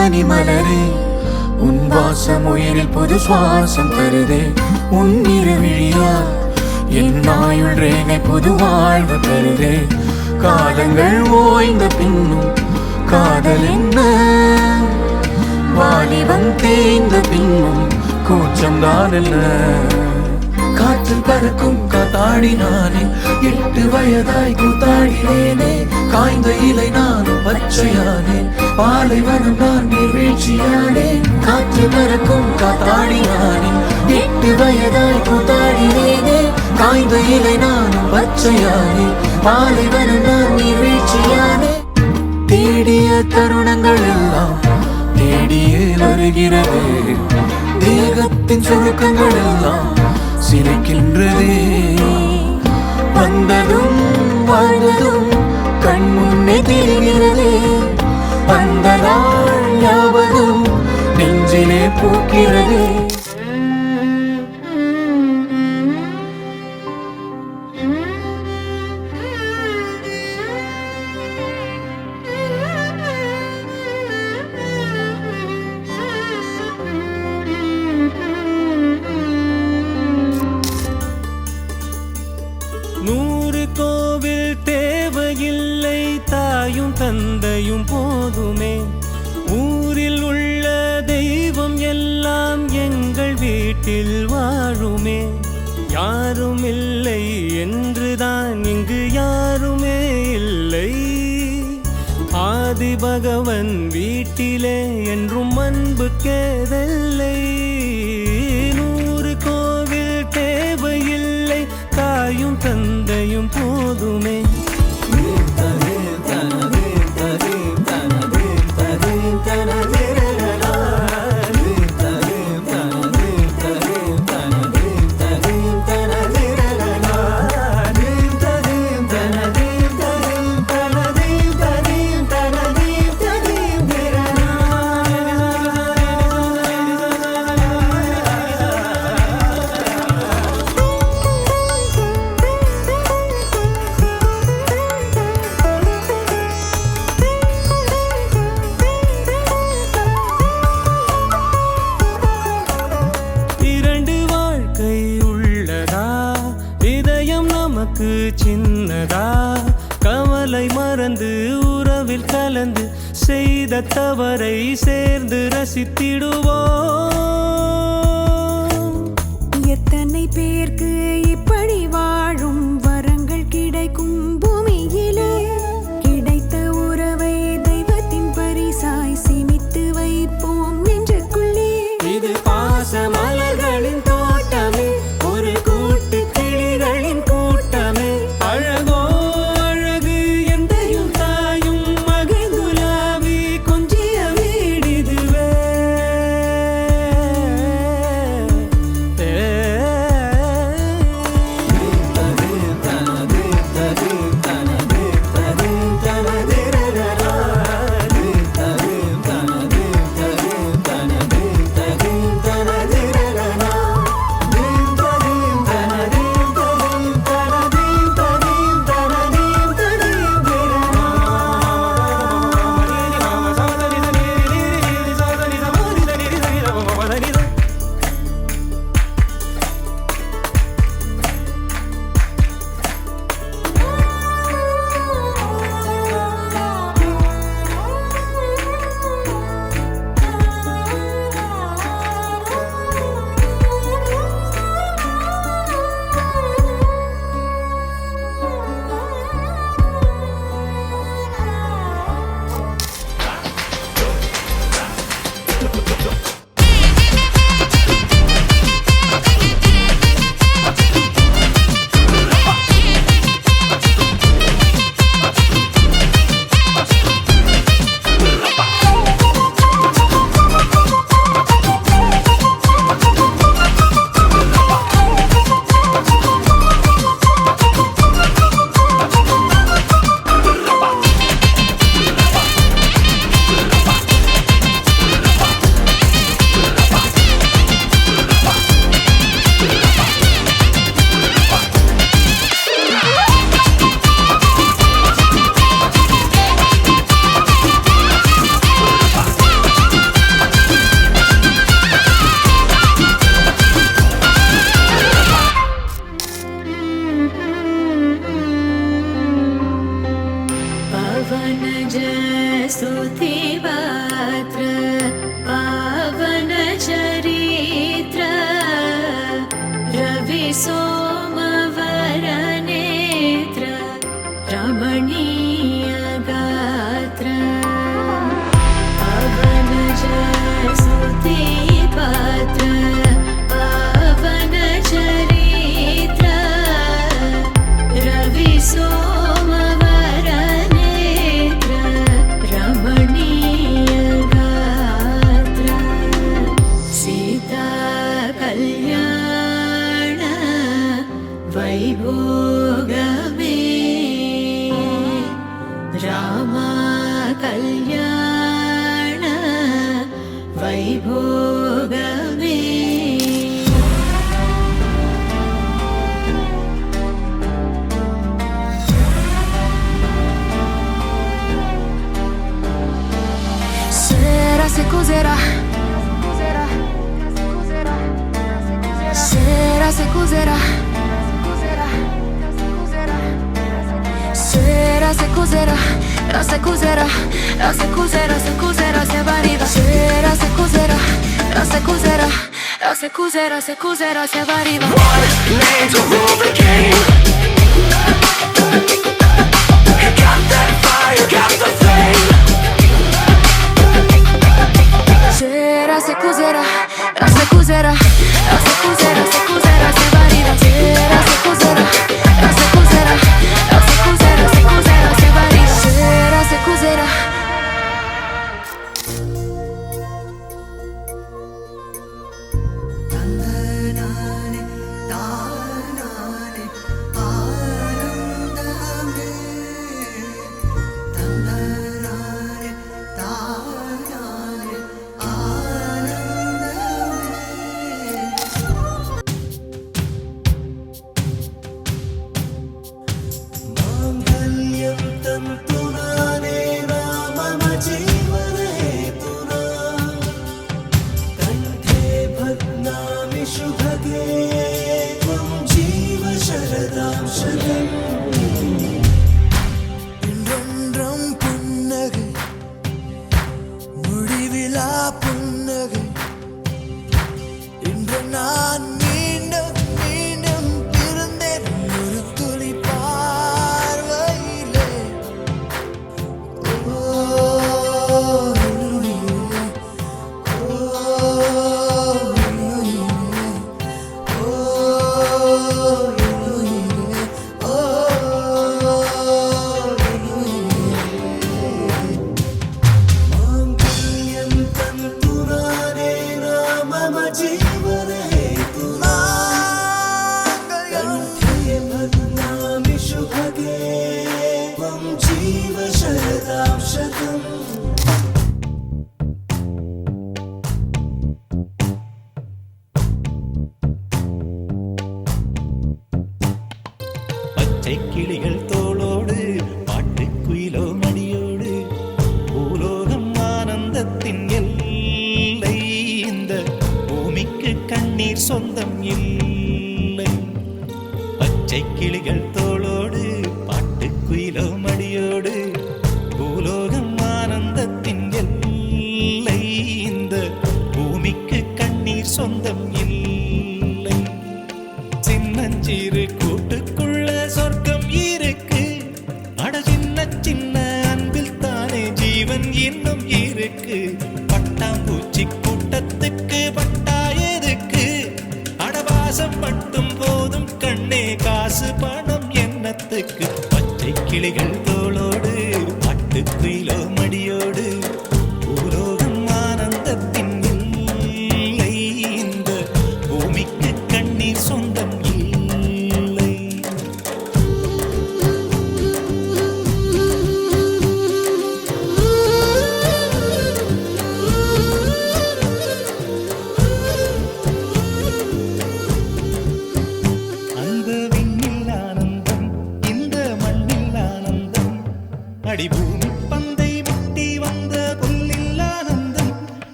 பனி மலரே உன் வாசம் உயிரில் புது சுவாசம் தருதே உன் இருவிழியால் என் ஆயுள் ரேகை புது வாழ்வு தருதே காலங்கள் ஓய்ந்த பின்னும் காதல் என்ன வாலிபம் தேய்ந்த பின்னும் கூச்சம் தான் என்ன காற்றில் பறக்கும் காத்தாடி நானே 8 வயதாய் கூத்தாடினேனே காய்ந்த இலை நானும் பச்சையானேன் பாலைவனம் நான் நீர்வீழ்ச்சியானேன் காற்றில் பறக்கும் காத்தாடி நானே 8 வயதாய் கூத்தாடினேனே காய்ந்த இலை நானும் பச்சையானேன் பாலைவனம் நான் நீர்வீழ்ச்சியானே தேடிய தருணங்கள் எல்லாம் தேடியே வருகிறது தேகத்தின் சுருக்கங்கள் எல்லாம் சிரிக்கின்றதே வந்ததும் வாழ்ந்ததும் கண் முன்னே தெரிகிறதே அந்த நாள் ஞாபகம் நெஞ்சிலே பூக்கிறதே கோவில் தேவையில்லை தாயும் தந்தையும் போதுமே ஊரில் உள்ள தெய்வம் எல்லாம் எங்கள் வீட்டில் வாழுமே யாரும் இல்லை என்றுதான் இங்கு யாருமே இல்லை ஆதி பகவன் வீட்டிலே என்றும் அன்பு கேதல்லை 100 கோவில் தேவையில்லை தாயும் தந்தையும் போதுமே சின்னதா கவலை மறந்து உறவில் கலந்து செய்த தவறை சேர்ந்து ரசித்திடுவோம் எத்தனை பேருக்கு இப்படி வாழும் வரங்கள் கிடைக்கும் பூமியிலே கிடைத்த உறவை தெய்வத்தின் பரிசாய் சேமித்து வைப்போம் நெஞ்சுக்குள்ளே இது பாச மலர்களின் தோட்டமே ஒரு கூட்டு கிளிகளின் கூட்டமே அழகோ அழகு எந்தையும் தாயும் மகிழ்ந்துலாவி கொஞ்சிய வீடிதுவே वनज स्तुतिपात्र पावन चरित्र रवि सोमवरनेत्र रमणीय गात्र पवनज स्तुतिपात्र पावन चरित्र रवि सोमवरनेत्र रमणीय गात्र सीता कल्याण वैभोगमे रामा कल्याण वैभोगमे Será se cozerá. Será se cozerá. Será se cozerá. Se cozerá. Se cozerá. Se cozerá. Se varida. Será se cozerá. Se cozerá. Se cozerá. Se cozerá. Se varida. One name to rule the game. Got that fire, got the flame. Será se cozerá. Se cozerá. Se cozerá. Se cozerá. Se varida. Será se cozerá. Se cozerá. Se cozerá. Se cozerá. Se varida. Será se cozerá. माङ्गल्यं तन्तुनानेन मम जीवनहेतुना कण्ठे बध्नामि शुभगे त्वं जीव शरदां शतम् இன்றொன்றும் புன்னகை முடிவிலா புன்னகை இன்று நான் மீண்டும் மீண்டும் பிறந்தேன் ஒரு துளி பார்வையிலே ஓ உயிரே, ஓ உயிரே, ஓ உயிரே, ஓ माङ्गल्यं तन्तुनानेन मम जीवनहेतुना कण्ठे बध्नामि शुभगे त्वं जीव शरदां शतम् பச்சை கிளிகள் தோளோடு பாட்டுக்குயிலோ மடியோடு பூலோகம் ஆனந்தத்தின் எல்லை இந்த பூமிக்கு கண்ணீர் சொந்தம் இல்லை பச்சை கிளிகள் தோளோடு பாட்டுக்குயிலோ மடியோடு பூலோகம் ஆனந்தத்தின் எல்லை இந்த பூமிக்கு கண்ணீர் சொந்தம் இல்லை சின்னஞ்சிறு கூட்டுக்குள்ள சொர்க்கம் இருக்கு அட சின்ன சின்ன அன்பில் தானே ஜீவன் இன்னும் இருக்கு பட்டாம்பூச்சி கூட்டத்துக்கு பட்டா எதுக்கு அடவா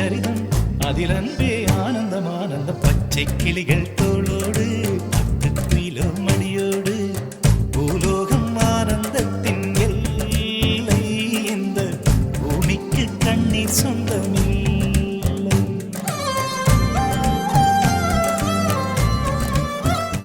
சரிதம் அதில் அன்பே ஆனந்தம் ஆனந்தம் பச்சை கிளிகள் தோளோடு